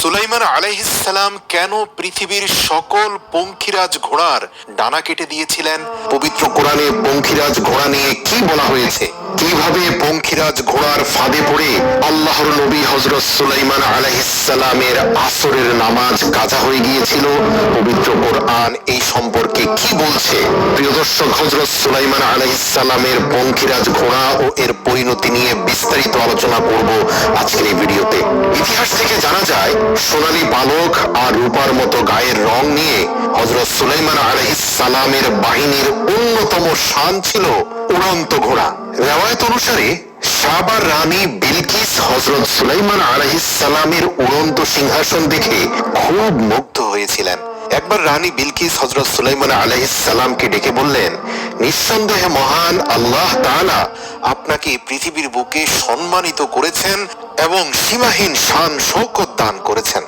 সুলাইমান আলাইহিস সালাম কেন পৃথিবীর সকল পঙ্খিরাজ ঘোড়ার ডানা কেটে দিয়েছিলেন? পবিত্র কোরআনে পঙ্খিরাজ ঘোড়া নিয়ে কি বলা হয়েছে? কিভাবে পঙ্খিরাজ ঘোড়ার ফাঁদে পড়ে আল্লাহর নবী হযরত সুলাইমান আলাইহিস সালামের আসরের নামাজ কাজা হয়ে গিয়েছিল? পবিত্র কোরআন এই সম্পর্কে কি বলছে? প্রিয় দর্শক, হযরত সুলাইমান আলাইহিস সালামের পঙ্খিরাজ ঘোড়া ও এর পরিণতি নিয়ে বিস্তারিত আলোচনা করব আজকের এই ভিডিওতে। ইতিহাস থেকে জানা যায়, সোনালী পালক আর রূপার মতো গায়ের রং নিয়ে হযরত সুলাইমান আলাইহিস সালামের বাহিনীর অন্যতম শান ছিল উড়ন্ত ঘোড়া। রিওয়ায়াত অনুসারে সাবার রানী বিলকিস হযরত সুলাইমান আলাইহিস সালামের উড়ন্ত সিংহাসন দেখে খুব মুগ্ধ হয়েছিলেন। একবার রানী বিলকিস হযরত সুলাইমান আলাইহিস সালামকে ডেকে বললেন, নিঃসন্দেহে মহান আল্লাহ তাআলা আপনাকে পৃথিবীর বুকে সম্মানিত করেছেন এবং সীমাহীন শান শৌকত দান করেছেন।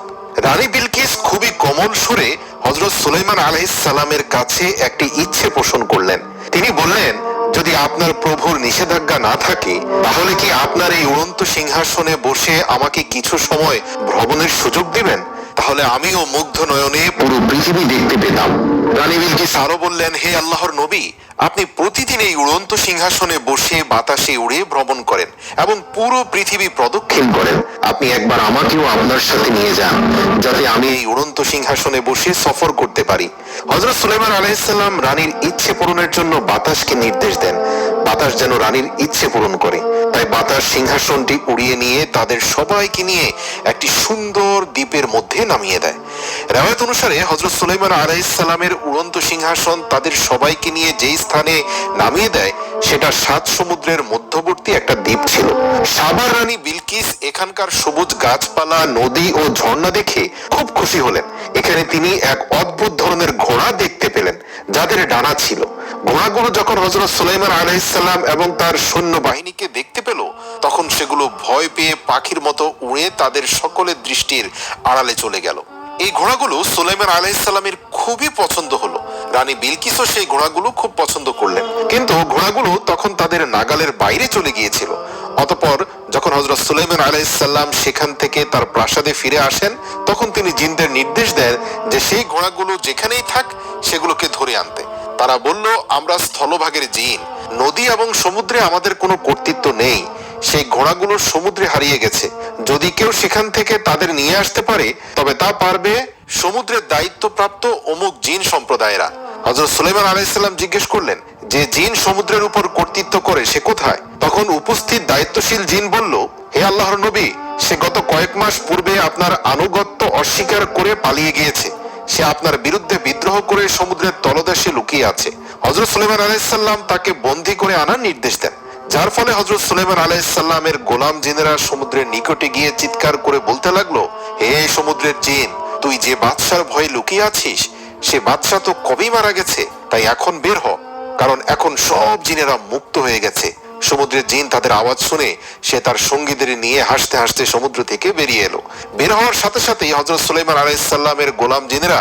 রানী বিলকিস খুবই কোমল সুরে হযরত সুলাইমান আলাইহিস সালামের কাছে একটি ইচ্ছে পোষণ করলেন। তিনি বললেন, যদি আপনার প্রভুর নিষেধাজ্ঞা না থাকে তাহলে কি আপনার এই উড়ন্ত সিংহাসনে বসে আমাকে কিছু সময় ভ্রমণের সুযোগ দিবেন? তাহলে আমিও মুগ্ধ নয়নে পুরো পৃথিবী দেখতে পেতাম। রানী বিলকিস আরো বললেন, হে আল্লাহর নবী, আপনি প্রতিদিন এই উড়ন্ত সিংহাসনে বসে বাতাসে উড়ে ভ্রমণ করেন এবং পুরো পৃথিবী প্রদক্ষিণ করেন। আপনি একবার আমাকেও আপনার সাথে নিয়ে যান, যাতে আমি এই উড়ন্ত সিংহাসনে বসে সফর করতে পারি। হযরত সুলাইমান আলাইহিস সালাম রানীর ইচ্ছে পূরণের জন্য বাতাসকে নির্দেশ দেন, বাতাস যেন রানীর ইচ্ছে পূরণ করে। তাই বাতাস সিংহাসনটি উড়িয়ে নিয়ে তাদের সবাইকে নিয়ে একটি সুন্দর দ্বীপের মধ্যে নামিয়ে দেয়। রিওয়ায়াত অনুসারে হযরত সুলাইমান আলাইহিস সালামের উড়ন্ত সিংহাসন তাদের সবাইকে নিয়ে যেই স্থানে নামিয়ে দেয় সেটা 7 সমুদ্রের মধ্যবর্তী একটা দ্বীপ ছিল। সাবার রানী বিলকিস এখানকার সবুজ গাছপালা, নদী ও ঝর্ণা দেখে খুব খুশি হলেন। এখানে তিনি এক অদ্ভুত ধরনের ঘোড়া দেখতে পেলেন, যাদের ডানা ছিল। ঘোড়াগুলো যখন হযরত সুলাইমান আলাইহিস সালাম এবং তার সৈন্য বাহিনীকে দেখতে পেল, তখন সেগুলো ভয় পেয়ে পাখির মতো উড়ে তাদের সকলের দৃষ্টির আড়ালে চলে গেল। এই ঘোড়াগুলো সুলাইমান আলাইহিস সালামের খুবই পছন্দ হলো। রানী বিলকিসও সেই ঘোড়াগুলো খুব পছন্দ করলেন, কিন্তু ঘোড়াগুলো তখন তাদের নাগালের বাইরে চলে গিয়েছিল। অতঃপর যখন হযরত সুলাইমান আলাইহিস সালাম সেখান থেকে তার প্রাসাদে ফিরে আসেন, তখন তিনি জিনদের নির্দেশ দেন যে সেই ঘোড়াগুলো যেখানেই থাক সেগুলোকে ধরে আনতে। তারা বলল, আমরা স্থলভাগের জিন, নদী এবং সমুদ্রে আমাদের কোনো কর্তৃত্ব নেই। সেই ঘোড়াগুলো সমুদ্রে হারিয়ে গেছে। যদি কেউ সেখান থেকে তাদের নিয়ে আসতে পারে তবে তা পারবে সমুদ্রের দায়িত্বপ্রাপ্ত অমুক জিন সম্প্রদায়েরা। হযরত সুলাইমান আলাইহিস সালাম জিজ্ঞেস করলেন, যে জিন সমুদ্রের উপর কর্তৃত্ব করে সে কোথায়? তখন উপস্থিত দায়িত্বশীল জিন বলল, হে আল্লাহর নবী, সে গত কয়েক মাস পূর্বে আপনার আনুগত্য অস্বীকার করে পালিয়ে গিয়েছে। সে আপনার বিরুদ্ধে বিদ্রোহ করে সমুদ্রের তলদেশে লুকিয়ে আছে। হযরত সুলাইমান আলাইহিস সালাম তাকে বন্দী করে আনার নির্দেশ দেন, যার ফলে হযরত সুলাইমান আলাইহিস সালামের গোলাম জিনেরা সমুদ্রের নিকটে গিয়ে চিৎকার করে বলতে লাগলো, হে সমুদ্রের জিন, তুই যে বাদশার ভয়ে লুকিয়ে আছিস সে বাদশা তো কবেই মারা গেছে। তাই এখন বের হ, কারণ এখন সব জিনেরা মুক্ত হয়ে গেছে। সমুদ্রের জিন তাদের আওয়াজ শুনে সে তার সঙ্গীদের নিয়ে হাসতে হাসতে সমুদ্র থেকে বেরিয়ে এলো। বের হওয়ার সাথে সাথেই হযরত সুলাইমান আলাইহিস সালামের গোলাম জিনেরা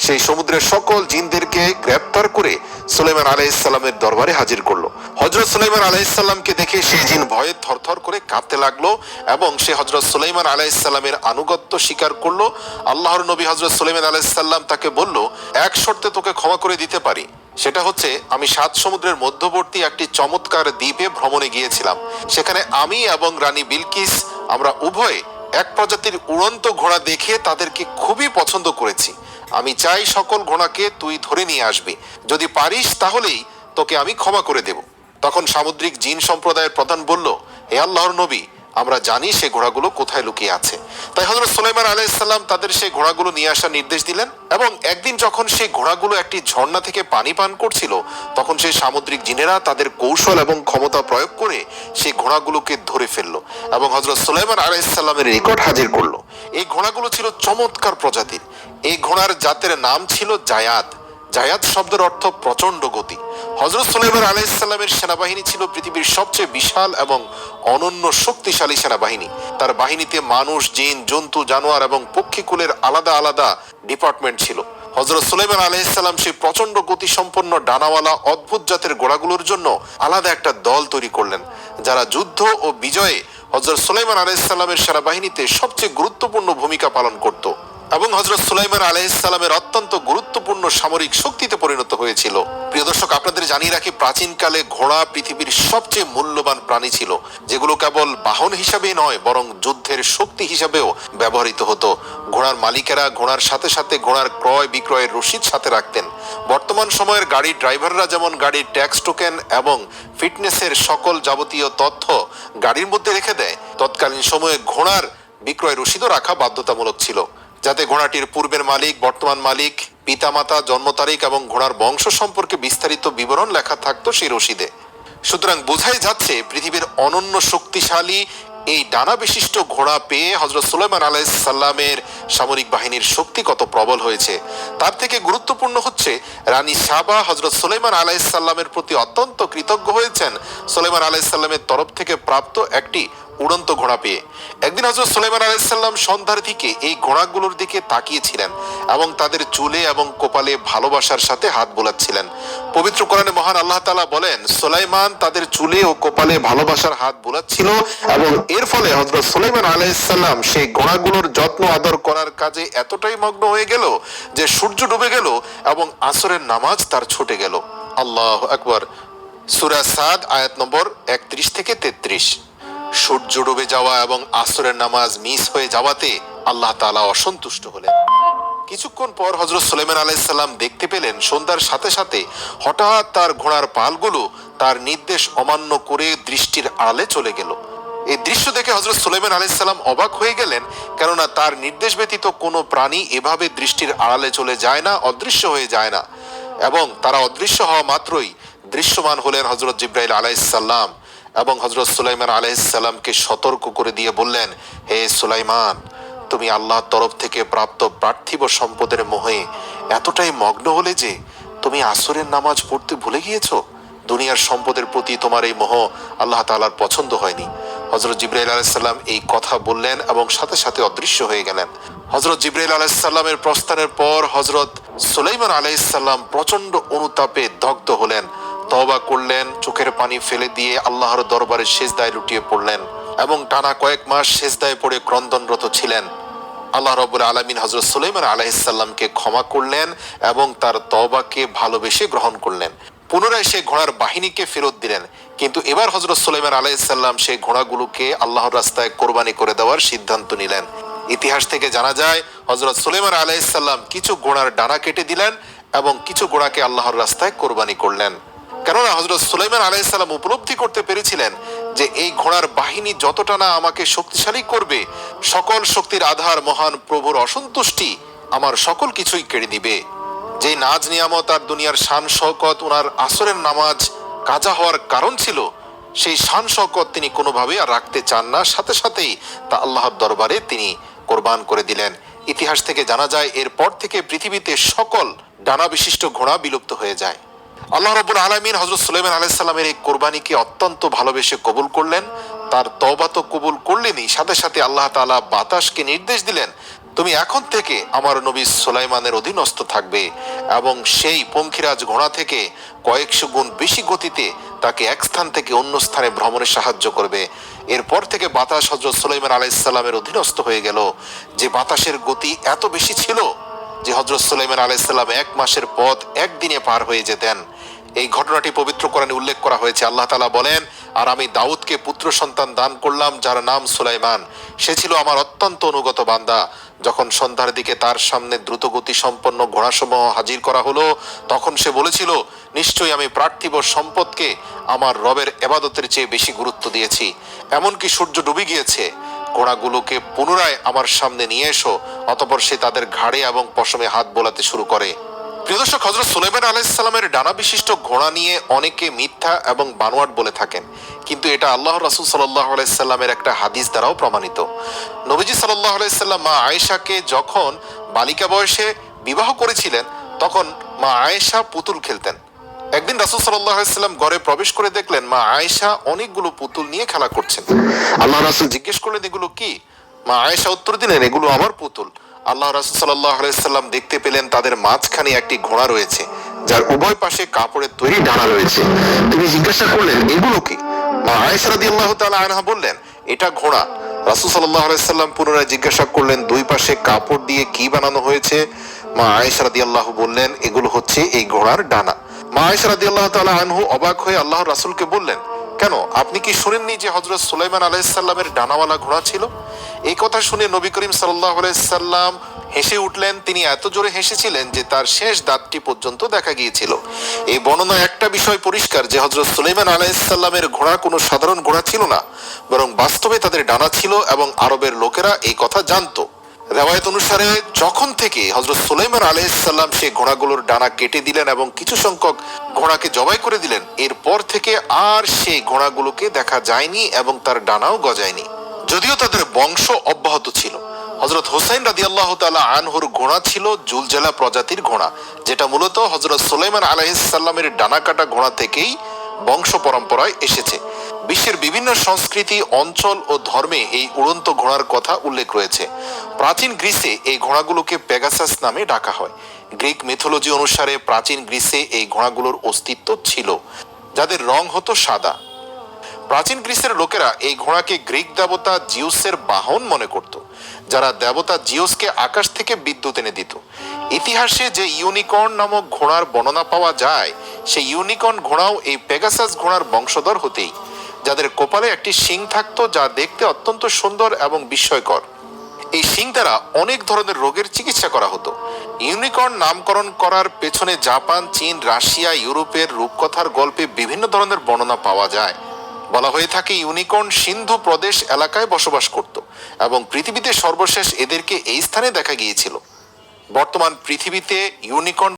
সেই সমুদ্রের সকল জিনদেরকে গ্রেফতার করে সুলাইমান আলাইহিস সালামের দরবারে হাজির করলো। হযরত সুলাইমান আলাইহিস সালামকে দেখে সেই জিন ভয়ে থরথর করে কাঁপতে লাগলো এবং সে হযরত সুলাইমান আলাইহিস সালামের আনুগত্য স্বীকার করলো। আল্লাহর নবী হযরত সুলাইমান আলাইহিস সালাম তাকে বলল, এক শর্তে তোকে ক্ষমা করে দিতে পারি, সেটা হচ্ছে আমি 7 সমুদ্রের মধ্যবর্তী একটি চমৎকার দ্বীপে ভ্রমণে গিয়েছিলাম। সেখানে আমি এবং রানী বিলকিস আমরা উভয়ে এক প্রজাতির উড়ন্ত ঘোড়া দেখে তাদেরকে খুবই পছন্দ করেছি। আমি চাই সকল ঘোড়াকে তুই ধরে নিয়ে আসবি, যদি পারিস তাহলেই তোকে আমি ক্ষমা করে দেব। তখন সামুদ্রিক জিন সম্প্রদায়ের প্রধান বলল, হে আল্লাহর নবী, আমরা জানি সে ঘোড়াগুলো কোথায় লুকিয়ে আছে। তাই হযরত সুলাইমান আলাইহিস সালাম তাদের সেই ঘোড়াগুলো নিয়ে আসার নির্দেশ দিলেন এবং একদিন যখন সেই ঘোড়াগুলো একটি ঝর্ণা থেকে পানি পান করছিল, তখন সেই সামুদ্রিক জিনেরা তাদের কৌশল এবং ক্ষমতা প্রয়োগ করে সেই ঘোড়াগুলোকে ধরে ফেললো এবং হযরত সুলাইমান আলাইহিস সালামের নিকট হাজির করলো। এই ঘোড়াগুলো ছিল চমৎকার প্রজাতির। এই ঘোড়ার জাতের নাম ছিল জায়াদ। জায়াদ শব্দের অর্থ প্রচন্ড গতি। হযরত সুলাইমান আলাইহিস সালামের সেনাবাহিনী ছিল পৃথিবীর সবচেয়ে বিশাল এবং অনন্য শক্তিশালী সেনাবাহিনী। তার বাহিনীতে মানুষ, জিন, জন্তু, জানোয়ার এবং পক্ষীকুলের আলাদা আলাদা ডিপার্টমেন্ট ছিল। হযরত সুলাইমান আলাইহিস সালাম সেই প্রচন্ড গতিসম্পন্ন ডানাওয়ালা অদ্ভুত জাতের ঘোড়াগুলোর জন্য আলাদা একটা দল তৈরি করলেন, যারা যুদ্ধ ও বিজয়ে হযরত সুলাইমান আলাইহিস সালামের সেনাবাহিনীতে সবচেয়ে গুরুত্বপূর্ণ ভূমিকা পালন করত এবং হযরত সুলাইমান আলাইহিস সালামের অত্যন্ত গুরুত্বপূর্ণ সামরিক শক্তিতে পরিণত হয়েছিল। প্রিয় দর্শক, আপনাদের জানিয়ে রাখি, প্রাচীনকালে ঘোড়া পৃথিবীর সবচেয়ে মূল্যবান প্রাণী ছিল, যেগুলো কেবল বাহন হিসাবেই নয় বরং যুদ্ধের শক্তি হিসাবেও ব্যবহৃত হতো। ঘোড়ার মালিকেরা ঘোড়ার সাথে সাথে ঘোড়ার ক্রয় বিক্রয়ের রসিদ সাথে রাখতেন। বর্তমান সময়ের গাড়ির ড্রাইভাররা যেমন গাড়ির ট্যাক্স টোকেন এবং ফিটনেসের সকল যাবতীয় তথ্য গাড়ির মধ্যে রেখে দেয়, তৎকালীন সময়ে ঘোড়ার বিক্রয় রসিদও রাখা বাধ্যতামূলক ছিল, যাতে ঘোড়াটির পূর্বের মালিক, বর্তমান মালিক, পিতামাতা, জন্ম তারিখ এবং ঘোড়ার বংশ সম্পর্কে বিস্তারিত বিবরণ লেখা থাকতো সেই রসিদে। সুতরাং বোঝাই যাচ্ছে পৃথিবীর অনন্য শক্তিশালী এই ডানা বিশিষ্ট ঘোড়া পেয়ে হযরত সুলাইমান আলাইহিস সালামের সামরিক বাহিনীর শক্তি কত প্রবল হয়েছে। তার থেকে গুরুত্বপূর্ণ হচ্ছে রানী সাবা হযরত সুলাইমান আলাইহিস সালামের প্রতি অত্যন্ত কৃতজ্ঞ হয়েছেন সুলাইমান আলাইহিস সালামের তরফ থেকে প্রাপ্ত একটি উড়ন্ত ঘোড়া পেয়ে। একদিন হযরত সুলাইমান আলাইহিস সালাম সন্ধ্যার দিকে এই ঘোড়াগুলোর দিকে তাকিয়েছিলেন এবং তাদের চুলে এবং কপালে ভালোবাসার সাথে হাত বোলাচ্ছিলেন। পবিত্র কোরআনে মহান আল্লাহ তাআলা বলেন, সুলাইমান তাদের চুলে ও কপালে ভালোবাসার হাত বোলাচ্ছিল এবং এর ফলে হযরত সুলাইমান আলাইহিস সালাম সেই ঘোড়াগুলোর যত্ন আদর করার কাজে এতটাই মগ্ন হয়ে গেল যে সূর্য ডুবে গেল এবং আসরের নামাজ তার ছুটে গেল। আল্লাহু আকবার। সূরা সাদ আয়াত নম্বর 31 থেকে 33। সূর্য ডুবে যাওয়া এবং আসরের নামাজ মিস হয়ে যাওয়াতে আল্লাহ তাআলা অসন্তুষ্ট হলেন। কিছুক্ষণ পর হযরত সুলাইমান আলাইহিস সালাম দেখতে পেলেন সন্ধ্যার সাথে সাথে হঠাৎ তার ঘোড়ার পালগুলো তার নির্দেশ অমান্য করে দৃষ্টির আড়ালে চলে গেল। এই দৃশ্য দেখে হযরত সুলাইমান আলাইহিস সালাম অবাক হয়ে গেলেন, কেননা তার নির্দেশ ব্যতীত কোনো প্রাণী এভাবে দৃষ্টির আড়ালে চলে যায় না, অদৃশ্য হয়ে যায় না। এবং তারা অদৃশ্য হওয়া মাত্রই দৃশ্যমান হলেন হযরত জিবরাইল আলাইহিস সালাম এবং হযরত সুলাইমান আলাইহিস সালামকে সতর্ক করে দিয়ে বললেন, হে সুলাইমান, তুমি আল্লাহর তরফ থেকে প্রাপ্ত পার্থিব সম্পদের মোহে এতটাই মগ্ন হলে যে তুমি আসরের নামাজ পড়তে ভুলে গিয়েছো। দুনিয়ার সম্পদের প্রতি তোমার এই মোহ আল্লাহ তাআলার পছন্দ হয়নি। হযরত জিবরাইল আলাইহিস সালাম এই কথা বললেন এবং সাথে সাথে অদৃশ্য হয়ে গেলেন। হযরত জিবরাইল আলাইহিস সালামের প্রস্থানের পর হযরত সুলাইমান আলাইহিস সালাম প্রচন্ড অনুতাপে দগ্ধ হলেন, তওবা করলেন, চোখের পানি ফেলে দিয়ে আল্লাহর দরবারে সিজদায় লুটিয়ে পড়লেন এবং টানা কয়েক মাস সিজদায় পড়ে ক্রন্দনরত ছিলেন। আল্লাহ রাব্বুল আলামিন হযরত সুলাইমান আলাইহিস সালামকে ক্ষমা করলেন এবং তার তওবাকে ভালোবেসে গ্রহণ করলেন। পুনরায় সেই ঘোড়ার বাহিনীকে ফেরত দিলেন, কিন্তু এবার হযরত সুলাইমান আলাইহিস সালাম সেই ঘোড়াগুলোকে আল্লাহর রাস্তায় কোরবানি করে দেওয়ার সিদ্ধান্ত নিলেন। ইতিহাস থেকে জানা যায় হযরত সুলাইমান আলাইহিস সালাম কিছু ঘোড়ার ডানা কেটে দিলেন এবং কিছু ঘোড়াকে আল্লাহর রাস্তায় কোরবানি করলেন। কেননা হযরত সুলাইমান আলাইহিস সালাম উপলব্ধি করতে পেরেছিলেন যে এই ঘোড়ার বাহিনী যতটা না আমাকে শক্তিশালী করবে, সকল শক্তির আধার মহান প্রভুর অসন্তুষ্টি আমার সকল কিছুই কেড়ে দিবে। যে নাজ নিয়ামত আর দুনিয়ার শান শওকত ওনার আসরের নামাজ কাজা হওয়ার কারণ ছিল, সেই শান শওকত তিনি কোনোভাবে আর রাখতে চান না, সাথে সাথেই তা আল্লাহর দরবারে তিনি কোরবান করে দিলেন। ইতিহাস থেকে জানা যায় এরপর থেকে পৃথিবীতে সকল ডানা বিশিষ্ট ঘোড়া বিলুপ্ত হয়ে যায়। আল্লাহ রাব্বুল আলামিন হযরত সুলাইমান আলাইহিস সালামের এই কোরবানিকে অত্যন্ত ভালোবেসে কবুল করলেন। তার তওবা তো কবুল করলেনই, সাথে সাথে আল্লাহ তাআলা বাতাসকে নির্দেশ দিলেন, তুমি এখন থেকে আমার নবী সুলাইমানের অধীনস্থ থাকবে এবং সেই পঙ্খিরাজ ঘোড়া থেকে কয়েকশো গুণ বেশি গতিতে তাকে এক স্থান থেকে অন্য স্থানে ভ্রমণে সাহায্য করবে। এরপর থেকে বাতাস হযরত সুলাইমান আলাইহিস সালামের অধীনস্থ হয়ে গেল, যে বাতাসের গতি এত বেশি ছিল যে হযরত সুলাইমান আলাইহিস সালাম এক মাসের পথ একদিনে পার হয়ে যেতেন। এই ঘটনাটি পবিত্র কোরআনে উল্লেখ করা হয়েছে। আল্লাহ তাআলা বলেন, আর আমি দাউদকে পুত্র সন্তান দান করলাম যার নাম সুলাইমান, সে ছিল আমার অত্যন্ত অনুগত বান্দা। যখন সন্ধ্যার দিকে তার সামনে দ্রুতগতি সম্পন্ন ঘোড়াসমূহ হাজির করা হলো, তখন সে বলেছিল, নিশ্চয়ই আমি পার্থিব সম্পদকে আমার রবের ইবাদতের চেয়ে বেশি গুরুত্ব দিয়েছি। এমনকি সূর্য ডুবে গিয়েছে, ঘোড়াগুলোকে পুনরায় আমার সামনে নিয়ে এসো। অতঃপর সে তাদের ঘাড়ে এবং পশমে হাত বোলাতে শুরু করে। প্রিয় দর্শক, হযরত সুলাইমান আলাইহিস সালামের ডানা বিশিষ্ট ঘোড়া নিয়ে অনেকে মিথ্যা এবং বানোয়াট বলে থাকেন, কিন্তু এটা আল্লাহর রাসূল সাল্লাল্লাহু আলাইহি সাল্লামের একটা হাদিস দ্বারাও প্রমাণিত। নবীজি সাল্লাল্লাহু আলাইহি সাল্লাম মা আয়েশাকে যখন বালিকা বয়সে বিবাহ করেছিলেন, তখন মা আয়েশা পুতুল খেলতেন। একদিন রাসূল সাল্লাল্লাহু আলাইহি সাল্লাম ঘরে প্রবেশ করে দেখলেন মা আয়েশা অনেকগুলো পুতুল নিয়ে খেলা করছেন। আল্লাহ রাসূল জিজ্ঞেস করলেন, এগুলো কি? মা আয়েশা উত্তর দিলেন, এগুলো আমার পুতুল। আল্লাহ রাসূল সাল্লাল্লাহু আলাইহি সাল্লাম দেখতে পেলেন তাদের মাঝখানে একটি ঘোড়া রয়েছে, যার উভয় পাশে কাপড়ের তৈরি ডানা রয়েছে। তিনি জিজ্ঞাসা করলেন, এগুলো কি? মা আয়েশা রাদিয়াল্লাহু তাআলা আনহা বললেন, এটা ঘোড়া। রাসূল সাল্লাল্লাহু আলাইহি সাল্লাম পুনরায় জিজ্ঞাসা করলেন, দুই পাশে কাপড় দিয়ে কি বানানো হয়েছে? মা আয়েশা রাদিয়াল্লাহু বললেন, এগুলো হচ্ছে এই ঘোড়ার ডানা। মা আয়েশা রাদিয়াল্লাহু তাআলা আনহু অবাক হয়ে আল্লাহর রাসূলকে বললেন, কেন, আপনি কি শুনেননি যে হযরত সুলাইমান আলাইহিস সালামের ডানাওয়ালা ঘোড়া ছিল? এই কথা শুনে নবী করিম সাল্লাল্লাহু আলাইহি সাল্লাম হেসে উঠলেন। তিনি এত জোরে হেসেছিলেন যে তার শেষ দাঁতটি পর্যন্ত দেখা গিয়েছিল। এই বর্ণনায় একটা বিষয় পরিষ্কার যে হযরত সুলাইমান আলাইহিস সালামের ঘোড়া কোনো সাধারণ ঘোড়া ছিল না, বরং বাস্তবে তাদের ডানা ছিল এবং আরবের লোকেরা এই কথা জানতো। রেওয়ায়েত অনুসারে যখন থেকে হযরত সুলাইমান আলাইহিস সালাম সেই ঘোড়াগুলোর ডানা কেটে দিলেন এবং কিছু সংখ্যক ঘোড়াকে জবাই করে দিলেন, এরপর থেকে আর সেই ঘোড়াগুলোকে দেখা যায়নি এবং তার ডানাও গজায়নি, যদিও তাদের বংশ অব্যাহত ছিল। হযরত হুসাইন রাদিয়াল্লাহু তাআলা আনহুর ঘোড়া ছিল জুলজালা প্রজাতির ঘোড়া, যেটা মূলত হযরত সুলাইমান আলাইহিস সালামের ডানা কাটা ঘোড়া থেকেই বংশ পরম্পরায় এসেছে। বিশ্বের বিভিন্ন সংস্কৃতি, অঞ্চল ও ধর্মে এই উড়ন্ত ঘোড়ার কথা উল্লেখ রয়েছে। প্রাচীন গ্রিসে এই ঘোড়াগুলোকে পেগাসাস নামে ডাকা হয়। গ্রিক মিথোলজি অনুসারে প্রাচীন গ্রিসে এই ঘোড়াগুলোর অস্তিত্ব ছিল, যাদের রং হতো সাদা। প্রাচীন গ্রিসের লোকেরা এই ঘোড়াকে গ্রিক দেবতা জিউসের বাহন মনে করত, যারা দেবতা জিউসকে আকাশ থেকে বিদ্যুৎ এনে দিত। ইতিহাসে যে ইউনিকর্ন নামক ঘোড়ার বর্ণনা পাওয়া যায়, সেই ইউনিকর্ন ঘোড়াও এই পেগাসাস ঘোড়ার বংশধর হতেই, যাদের কপালে একটি শিং থাকতো যা দেখতে অত্যন্ত সুন্দর এবং বিস্ময়কর। এই শিং দ্বারা অনেক ধরনের রোগের চিকিৎসা করা হতো। ইউনিকর্ন নামকরণ করার পেছনে জাপান, চীন, রাশিয়া, ইউরোপের রূপকথার গল্পে বিভিন্ন ধরনের বর্ণনা পাওয়া যায়। বলা হয়ে থাকে ইউনিকর্ন সিন্ধু প্রদেশ এলাকায় বসবাস করত এবং পৃথিবীতে সর্বশেষ এদেরকে এই স্থানে দেখা গিয়েছিল। বর্তমান পৃথিবীতে ইউনিকর্ন